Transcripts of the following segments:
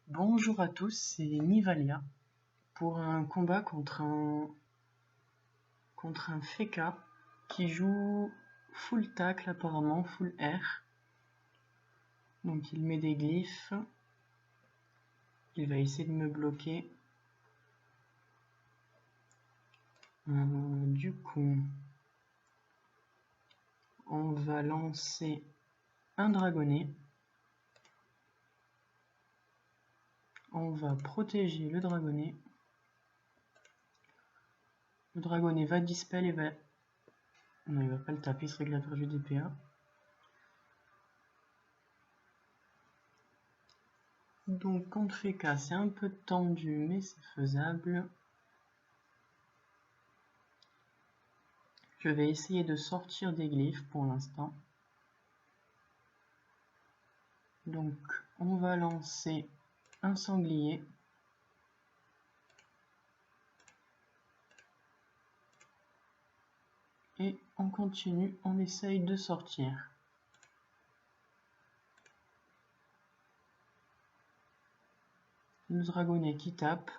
Bonjour à tous, c'est Nivalia pour un combat contre un Feka qui joue full tackle apparemment, full air. Donc il met des glyphes, il va essayer de me bloquer. Du coup, on va lancer un dragonnet. On va protéger le dragonnet. Le dragonnet va dispel et va... Non, il va pas le taper, il serait que la perdu des PA. Donc contre Feka, c'est un peu tendu, mais c'est faisable. Je vais essayer de sortir des glyphes pour l'instant. Donc on va lancer un sanglier. Et on continue, on essaye de sortir. Le dragonnet qui tape.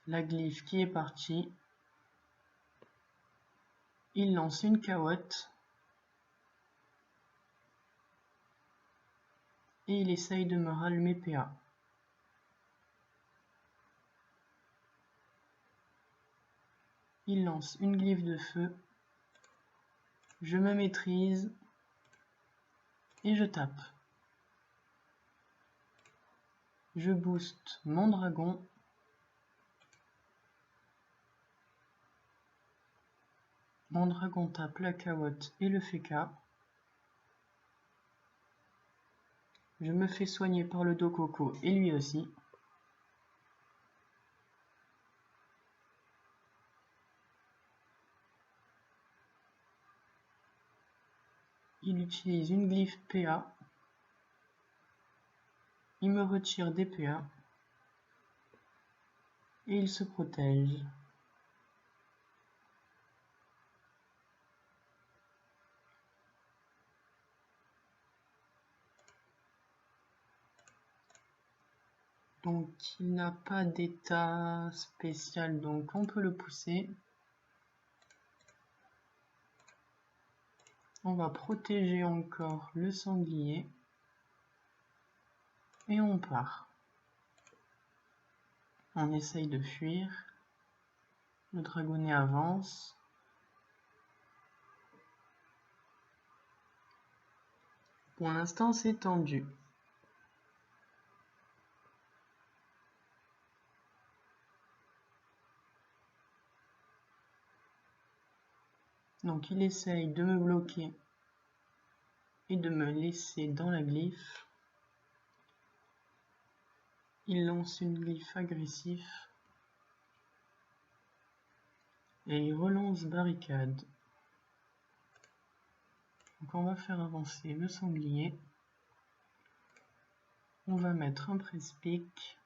La glyphe qui est partie. Il lance une cahotte. Et il essaye de me rallumer PA. Il lance une glyphe de feu. Je me maîtrise. Et je tape. Je booste mon dragon. Mon dragon tape la cahotte et le Feka. Je me fais soigner par le Dokoko et lui aussi. Il utilise une glyphe PA. Il me retire des PA. Et il se protège. Donc il n'a pas d'état spécial, donc on peut le pousser. On va protéger encore le sanglier. Et on part. On essaye de fuir. Le dragonnet avance. Pour l'instant, c'est tendu. Donc il essaye de me bloquer et de me laisser dans la glyphe. Il lance une glyphe agressive. Et il relance barricade. Donc on va faire avancer le sanglier. On va mettre un presse-pique.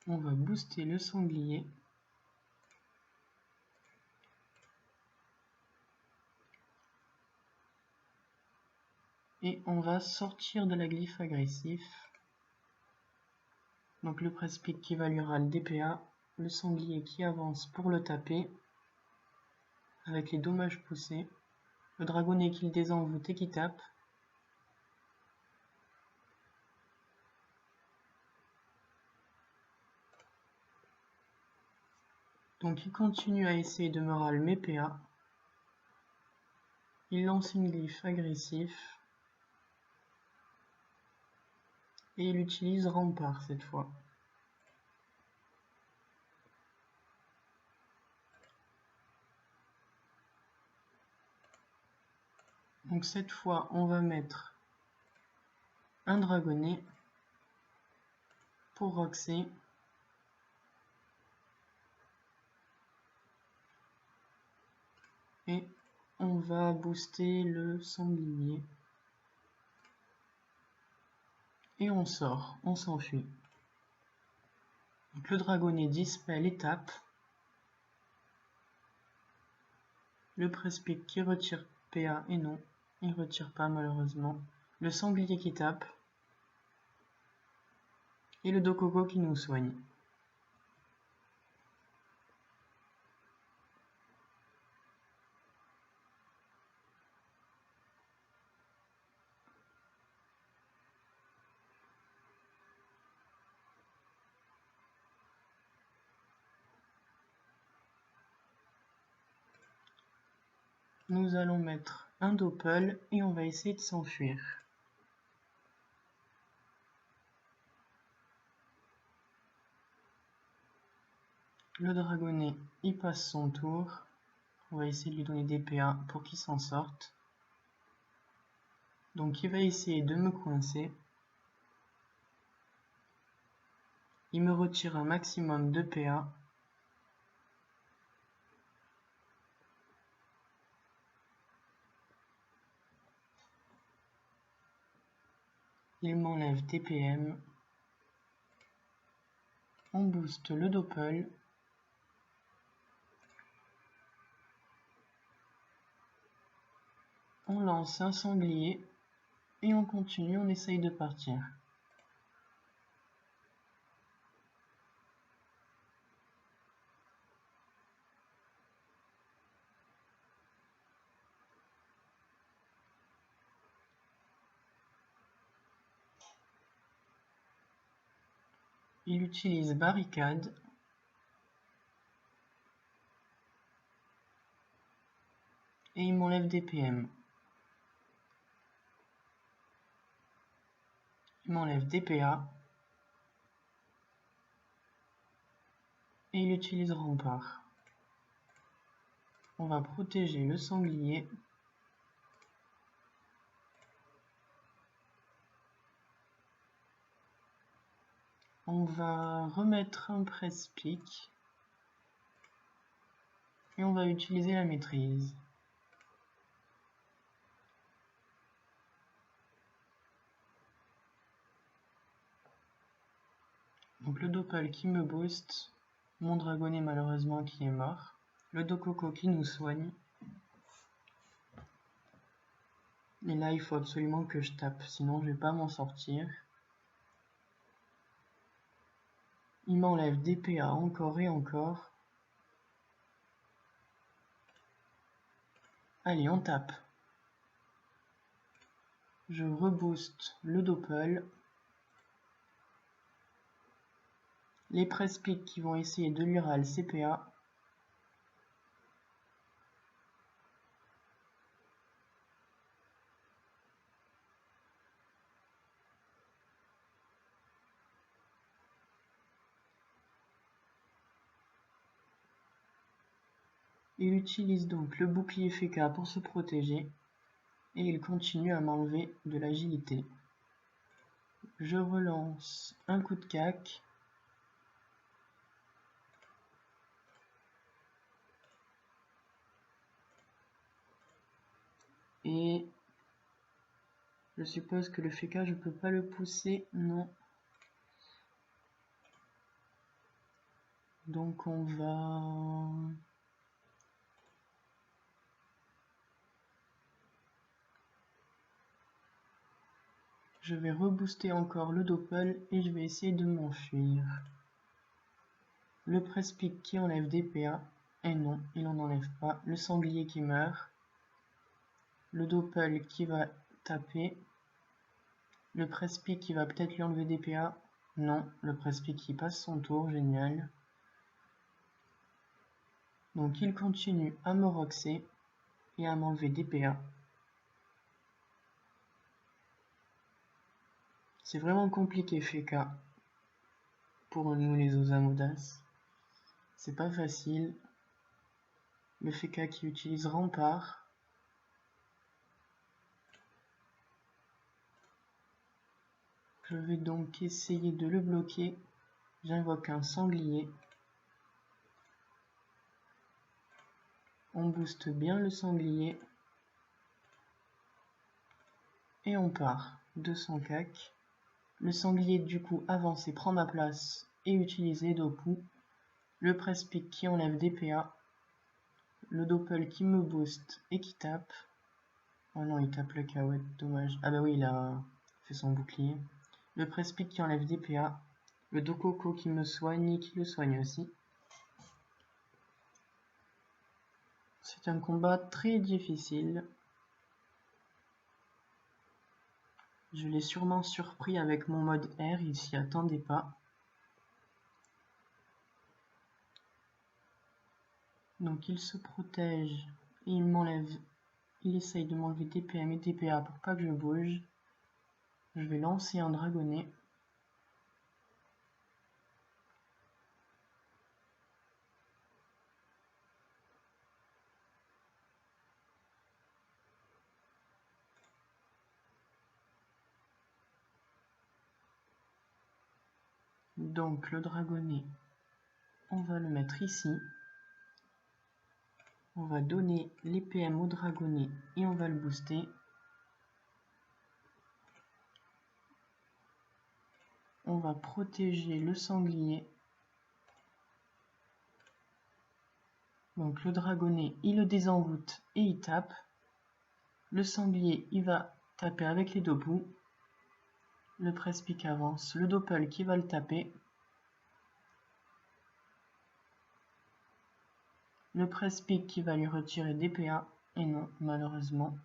On va booster le sanglier. Et on va sortir de la glyphe agressif. Donc le presse-pique qui valuera le DPA. Le sanglier qui avance pour le taper. Avec les dommages poussés. Le dragonnet qui le désenvoûte et qui tape. Donc il continue à essayer de me rallumer PA. Il lance une glyphe agressive. Et il utilise rempart cette fois. Donc cette fois on va mettre un dragonnet pour Roxy. Et on va booster le sanglier. Et on sort, on s'enfuit. Donc le dragonnet dispel et tape. Le presse-pique qui retire PA et non. Il retire pas malheureusement. Le sanglier qui tape. Et le Dokoko qui nous soigne. Nous allons mettre un Doppel et on va essayer de s'enfuir. Le dragonnet, il passe son tour. On va essayer de lui donner des PA pour qu'il s'en sorte. Donc il va essayer de me coincer. Il me retire un maximum de PA. Il m'enlève TPM. On booste le Doppel. On lance un sanglier. Et on continue, on essaye de partir. Il utilise barricade. Et il m'enlève des PM. Il m'enlève des PA. Et il utilise rempart. On va protéger le sanglier. On va remettre un presse-pique. Et on va utiliser la maîtrise. Donc le Doppel qui me booste. Mon dragonnet malheureusement qui est mort. Le Dokoko qui nous soigne. Et là il faut absolument que je tape, sinon je vais pas m'en sortir. Il m'enlève des PA encore et encore. Allez, on tape. Je rebooste le Doppel. Les presse-piques qui vont essayer de lui râler ses PA. Il utilise donc le bouclier FK pour se protéger. Et il continue à m'enlever de l'agilité. Je relance un coup de cac. Et je suppose que le FK je peux pas le pousser, non. Donc on va... Je vais rebooster encore le Doppel et je vais essayer de m'enfuir. Le presse-pique qui enlève des PA. Et non, il n'en enlève pas. Le sanglier qui meurt. Le Doppel qui va taper. Le presse-pique qui va peut-être lui enlever des PA. Non, le presse-pique qui passe son tour, génial. Donc il continue à me roxer et à m'enlever des PA. C'est vraiment compliqué FK pour nous les Osamodas. C'est pas facile. Le FK qui utilise rempart. Je vais donc essayer de le bloquer. J'invoque un sanglier. On booste bien le sanglier. Et on part. 200 cac. Le sanglier du coup avance et prend ma place et utilise les Dopu. Le presse-pique qui enlève des PA. Le Doppel qui me booste et qui tape. Oh non, il tape le KO, dommage. Ah bah oui, il a fait son bouclier. Le Press-Pick qui enlève des PA. Le Dokoko qui me soigne et qui le soigne aussi. C'est un combat très difficile. Je l'ai sûrement surpris avec mon mode R, il s'y attendait pas. Donc il se protège et il m'enlève. Il essaye de m'enlever DPM et DPA pour pas que je bouge. Je vais lancer un dragonnet. Donc le dragonnet, on va le mettre ici. On va donner les PM au dragonnet et on va le booster. On va protéger le sanglier. Donc le dragonnet, il le désenvoûte et il tape. Le sanglier, il va taper avec les deux bouts. Le Press-Pick avance. Le Doppel qui va le taper. Le Press-Pick qui va lui retirer des PA. Et non, malheureusement.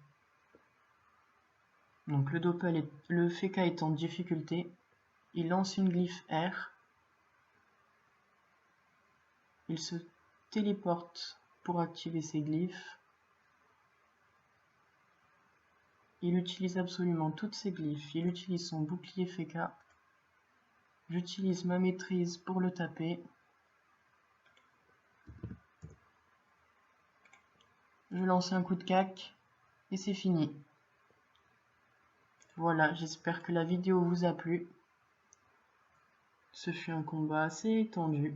Donc le Doppel, le FK est en difficulté. Il lance une glyphe R. Il se téléporte pour activer ses glyphes. Il utilise absolument toutes ses glyphes. Il utilise son bouclier FK. J'utilise ma maîtrise pour le taper. Je lance un coup de cac et c'est fini. Voilà, j'espère que la vidéo vous a plu. Ce fut un combat assez tendu.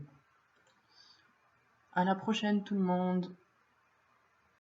À la prochaine tout le monde.